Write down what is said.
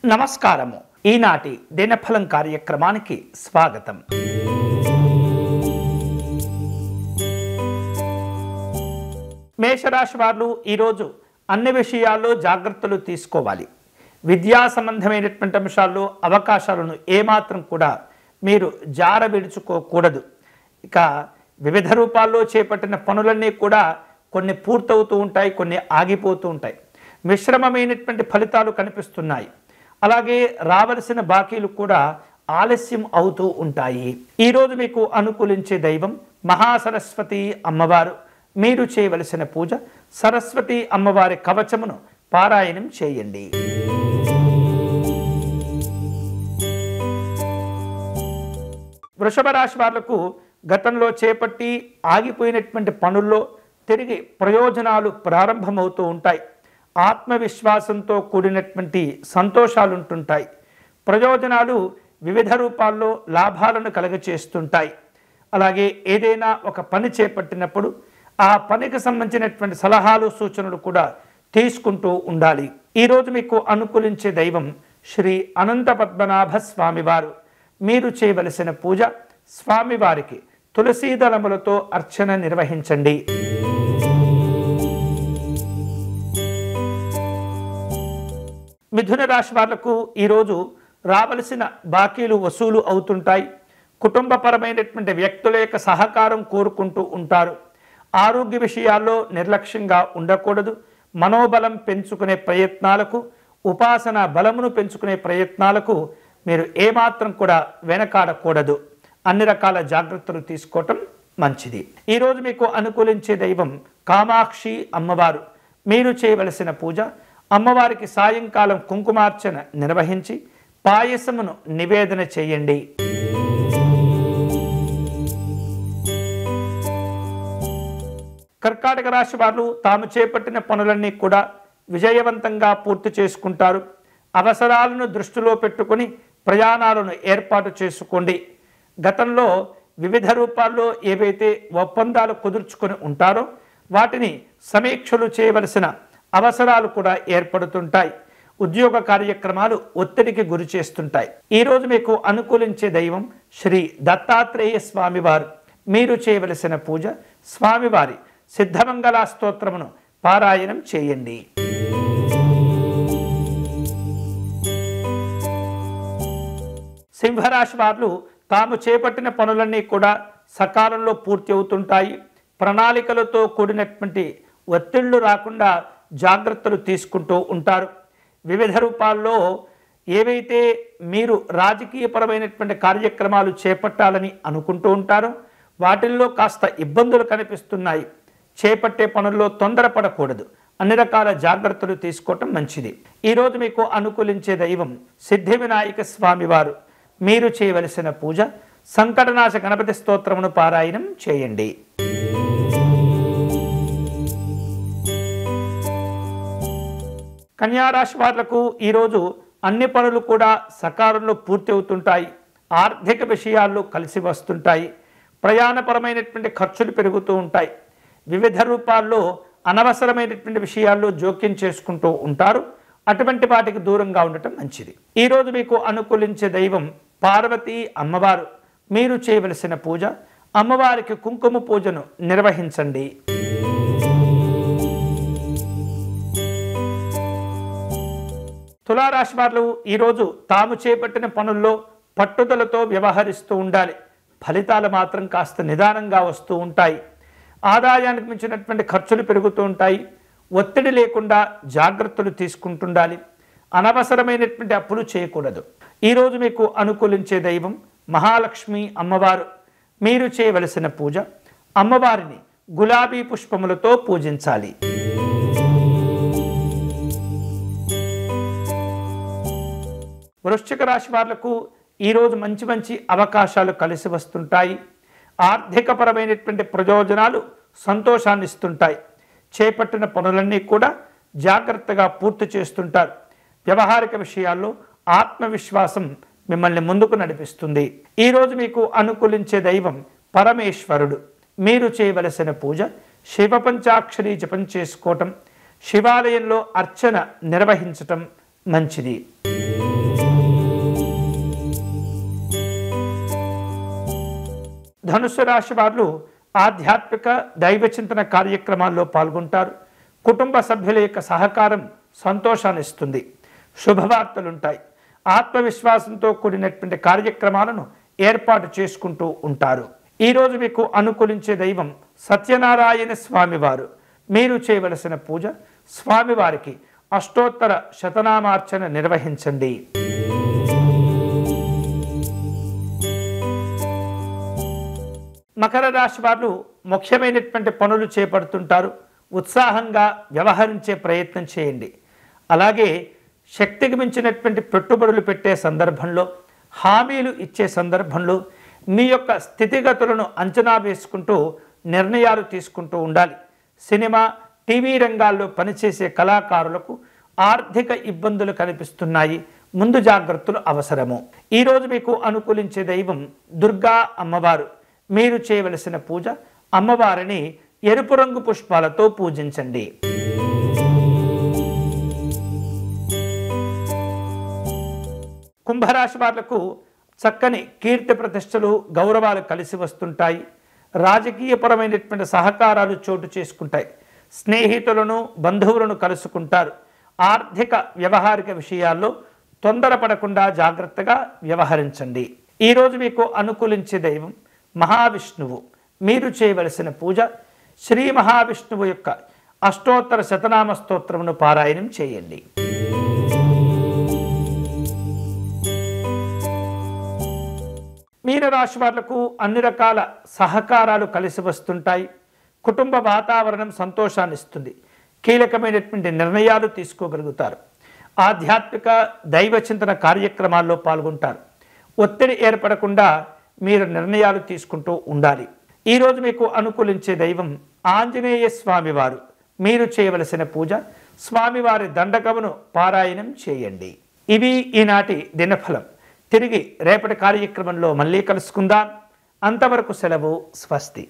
నమస్కారము. ఈనాటి దినఫలం కార్యక్రమానికి స్వాగతం. మేషరాశి వారు ఈరోజు అన్ని విషయాల్లో జాగ్రత్తలు తీసుకోవాలి. విద్యా సంబంధమైనటువంటి అంశాల్లో అవకాశాలను ఏమాత్రం కూడా మీరు జార విడుచుకోకూడదు. ఇక వివిధ రూపాల్లో చేపట్టిన పనులన్నీ కూడా కొన్ని పూర్తవుతూ ఉంటాయి, కొన్ని ఆగిపోతూ ఉంటాయి. మిశ్రమమైనటువంటి ఫలితాలు కనిపిస్తున్నాయి. అలాగే రావలసిన బాకీలు కూడా ఆలస్యం అవుతూ ఉంటాయి. ఈరోజు మీకు అనుకూలించే దైవం మహాసరస్వతి అమ్మవారు. మీరు చేయవలసిన పూజ సరస్వతి అమ్మవారి కవచమును పారాయణం చేయండి. వృషభ రాశి వాళ్లకు గతంలో చేపట్టి ఆగిపోయినటువంటి పనుల్లో తిరిగి ప్రయోజనాలు ప్రారంభమవుతూ ఉంటాయి. ఆత్మవిశ్వాసంతో కూడినటువంటి సంతోషాలు ఉంటుంటాయి. ప్రయోజనాలు వివిధ రూపాల్లో లాభాలను కలుగచేస్తుంటాయి. అలాగే ఏదైనా ఒక పని చేపట్టినప్పుడు ఆ పనికి సంబంధించినటువంటి సలహాలు సూచనలు కూడా తీసుకుంటూ ఉండాలి. ఈరోజు మీకు అనుకూలించే దైవం శ్రీ అనంత పద్మనాభ స్వామివారు. మీరు చేయవలసిన పూజ స్వామివారికి తులసీ దళములతో అర్చన నిర్వహించండి. మిథున రాశి వాళ్లకు ఈరోజు రావలసిన బాకీలు వసూలు అవుతుంటాయి. కుటుంబపరమైనటువంటి వ్యక్తుల యొక్క సహకారం కోరుకుంటూ ఉంటారు. ఆరోగ్య విషయాల్లో నిర్లక్ష్యంగా ఉండకూడదు. మనోబలం పెంచుకునే ప్రయత్నాలకు, ఉపాసన బలమును పెంచుకునే ప్రయత్నాలకు మీరు ఏమాత్రం కూడా వెనకాడకూడదు. అన్ని రకాల జాగ్రత్తలు తీసుకోవటం మంచిది. ఈరోజు మీకు అనుకూలించే దైవం కామాక్షి అమ్మవారు. మీరు చేయవలసిన పూజ అమ్మవారికి సాయంకాలం కుంకుమార్చన నిర్వహించి పాయసమును నివేదన చేయండి. కర్కాటక రాశి వారు తాము చేపట్టిన పనులన్నీ కూడా విజయవంతంగా పూర్తి చేసుకుంటారు. అవసరాలను దృష్టిలో పెట్టుకొని ప్రయాణాలను ఏర్పాటు చేసుకోండి. గతంలో వివిధ రూపాల్లో ఏవైతే ఒప్పందాలు కుదుర్చుకొని ఉంటారో వాటిని సమీక్షలు చేయవలసిన అవసరాలు కూడా ఏర్పడుతుంటాయి. ఉద్యోగ కార్యక్రమాలు ఒత్తిడికి గురి చేస్తుంటాయి. ఈరోజు మీకు అనుకూలించే దైవం శ్రీ దత్తాత్రేయ స్వామివారు. మీరు చేయవలసిన పూజ స్వామివారి సిద్ధమంగళ స్తోత్రమును పారాయణం చేయండి. సింహరాశి వారు తాము చేపట్టిన పనులన్నీ కూడా సకాలంలో పూర్తి అవుతుంటాయి. ప్రణాళికలతో కూడినటువంటి ఒత్తిళ్లు రాకుండా జాగ్రత్తలు తీసుకుంటూ ఉంటారు. వివిధ రూపాల్లో ఏవైతే మీరు రాజకీయపరమైనటువంటి కార్యక్రమాలు చేపట్టాలని అనుకుంటూ ఉంటారో వాటిల్లో కాస్త ఇబ్బందులు కనిపిస్తున్నాయి. చేపట్టే పనుల్లో తొందరపడకూడదు. అన్ని రకాల జాగ్రత్తలు తీసుకోవటం మంచిది. ఈరోజు మీకు అనుకూలించే దైవం సిద్ధి వినాయక స్వామివారు. మీరు చేయవలసిన పూజ సంకటనాశ గణపతి స్తోత్రమును పారాయణం చేయండి. కన్యారాశి వాళ్లకు ఈరోజు అన్ని పనులు కూడా సకాలంలో పూర్తి అవుతుంటాయి. ఆర్థిక విషయాల్లో కలిసి వస్తుంటాయి. ప్రయాణపరమైనటువంటి ఖర్చులు పెరుగుతూ ఉంటాయి. వివిధ రూపాల్లో అనవసరమైనటువంటి విషయాల్లో జోక్యం చేసుకుంటూ ఉంటారు. అటువంటి వాటికి దూరంగా ఉండటం మంచిది. ఈరోజు మీకు అనుకూలించే దైవం పార్వతీ అమ్మవారు. మీరు చేయవలసిన పూజ అమ్మవారికి కుంకుమ పూజను నిర్వహించండి. తులారాశి వారు ఈరోజు తాము చేపట్టిన పనుల్లో పట్టుదలతో వ్యవహరిస్తూ ఉండాలి. ఫలితాలు మాత్రం కాస్త నిదానంగా వస్తూ ఉంటాయి. ఆదాయానికి మించినటువంటి ఖర్చులు పెరుగుతూ ఉంటాయి. ఒత్తిడి లేకుండా జాగ్రత్తలు తీసుకుంటుండాలి. అనవసరమైనటువంటి అప్పులు చేయకూడదు. ఈరోజు మీకు అనుకూలించే దైవం మహాలక్ష్మి అమ్మవారు. మీరు చేయవలసిన పూజ అమ్మవారిని గులాబీ పుష్పములతో పూజించాలి. వృశ్చిక రాశి వాళ్లకు ఈరోజు మంచి మంచి అవకాశాలు కలిసి వస్తుంటాయి. ఆర్థికపరమైనటువంటి ప్రయోజనాలు సంతోషాన్ని ఇస్తుంటాయి. చేపట్టిన పనులన్నీ కూడా జాగ్రత్తగా పూర్తి చేస్తుంటారు. వ్యవహారిక విషయాల్లో ఆత్మవిశ్వాసం మిమ్మల్ని ముందుకు నడిపిస్తుంది. ఈరోజు మీకు అనుకూలించే దైవం పరమేశ్వరుడు. మీరు చేయవలసిన పూజ శివ పంచాక్షరి జపం చేసుకోవటం, శివాలయంలో అర్చన నిర్వహించటం మంచిది. ధనుస్సు రాశి వారు ఆధ్యాత్మిక దైవచింతన కార్యక్రమాల్లో పాల్గొంటారు. కుటుంబ సభ్యుల యొక్క సహకారం సంతోషాన్ని ఇస్తుంది. శుభవార్తలుంటాయి. ఆత్మవిశ్వాసంతో కూడినటువంటి కార్యక్రమాలను ఏర్పాటు చేసుకుంటూ ఉంటారు. ఈరోజు మీకు అనుకూలించే దైవం సత్యనారాయణ స్వామివారు. మీరు చేయవలసిన పూజ స్వామివారికి అష్టోత్తర శతనామార్చన నిర్వహించండి. మకర రాశి వారు ముఖ్యమైనటువంటి పనులు చేపడుతుంటారు. ఉత్సాహంగా వ్యవహరించే ప్రయత్నం చేయండి. అలాగే శక్తికి మించినటువంటి పెట్టుబడులు పెట్టే సందర్భంలో, హామీలు ఇచ్చే సందర్భంలో మీ యొక్క స్థితిగతులను అంచనా వేసుకుంటూ నిర్ణయాలు తీసుకుంటూ ఉండాలి. సినిమా, టీవీ రంగాల్లో పనిచేసే కళాకారులకు ఆర్థిక ఇబ్బందులు కనిపిస్తున్నాయి. ముందు జాగ్రత్తలు అవసరము. ఈరోజు మీకు అనుకూలించే దైవం దుర్గా అమ్మవారు. మీరు చేయవలసిన పూజ అమ్మవారిని ఎరుపు రంగు పుష్పాలతో పూజించండి. కుంభరాశి వాళ్లకు చక్కని కీర్తి ప్రతిష్టలు, గౌరవాలు కలిసి వస్తుంటాయి. రాజకీయపరమైనటువంటి సహకారాలు చోటు చేసుకుంటాయి. స్నేహితులను, బంధువులను కలుసుకుంటారు. ఆర్థిక వ్యవహారిక విషయాల్లో తొందరపడకుండా జాగ్రత్తగా వ్యవహరించండి. ఈరోజు మీకు అనుకూలించే దైవం మహావిష్ణువు. మీరు చేయవలసిన పూజ శ్రీ మహావిష్ణువు యొక్క అష్టోత్తర శతనామ స్తోత్రమును పారాయణం చేయండి. మీనరాశి వాళ్లకు అన్ని రకాల సహకారాలు కలిసి వస్తుంటాయి. కుటుంబ వాతావరణం సంతోషాన్ని ఇస్తుంది. కీలకమైనటువంటి నిర్ణయాలు తీసుకోగలుగుతారు. ఆధ్యాత్మిక దైవచింతన కార్యక్రమాల్లో పాల్గొంటారు. ఒత్తిడి ఏర్పడకుండా మీరు నిర్ణయాలు తీసుకుంటూ ఉండాలి. ఈరోజు మీకు అనుకూలించే దైవం ఆంజనేయ స్వామివారు. మీరు చేయవలసిన పూజ స్వామివారి దండకమును పారాయణం చేయండి. ఇవి ఈనాటి దినఫలం. తిరిగి రేపటి కార్యక్రమంలో మళ్ళీ కలుసుకుందాం. అంతవరకు సెలవు. స్వస్తి.